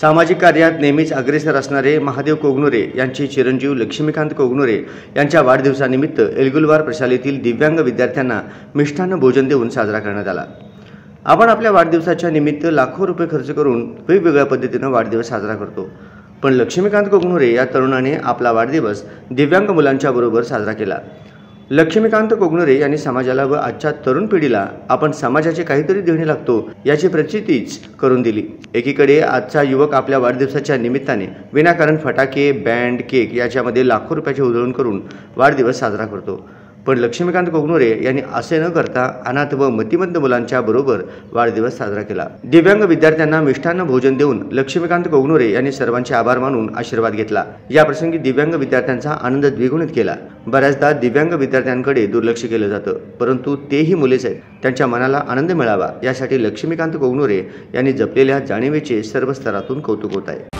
सामाजिक कार्यात नेहमीच अग्रेसर असणारे महादेव कोगनुरे यांचे चिरंजीव लक्ष्मीकांत कोगनुरे यांच्या वाढदिवसानिमित्त एल्गुलवार प्रशालेतील दिव्यांग विद्यार्थ्यांना मिष्टान्न भोजन देऊन साजरा करण्यात आला। आपण आपल्या वाढदिवसाच्या निमित्त लाखो रुपये खर्च करून वेगवेगळ्या पद्धतीने वाढदिवस साजरा करतो, पण लक्ष्मीकांत कोगनुरे या तरुणाने आपला वाढदिवस दिव्यांग मुलांच्या बरोबर साजरा केला। लक्ष्मीकांत कोगनुरे यांनी समाजाला व आजच्या तरुण पिढीला आपण समाजाचे काहीतरी देणे लागतो याची प्रचितीच करून दिली। एकीकडे आजचा युवक आपल्या वाढदिवसाच्या निमित्ताने विनाकारण फटाके, बँड, केक याच्यामध्ये लाखो रुपयाचे उधळण करून वाढदिवस साजरा करतो, पण लक्ष्मीकांत कोगनुरे यांनी असे न करता अनाथ व मतिमंद मुलांच्या बरोबर वाढदिवस साजरा केला। दिव्यांग विद्यार्थ्यांना मिष्टान्न भोजन देऊन लक्ष्मीकांत कोगनुरे यांनी सर्वांचे आभार मानून आशीर्वाद घेतला। या प्रसंगी दिव्यांग विद्यार्थ्यांचा आनंद द्विगुणित केला। बऱ्याचदा दिव्यांग विद्यार्थ्यांकडे दुर्लक्ष केलं जातं, परंतु तेही मुलेच आहेत, त्यांच्या मनाला आनंद मिळावा यासाठी लक्ष्मीकांत कोगनुरे यांनी जपलेल्या जाणीवेचे सर्व स्तरातून कौतुक होत आहे।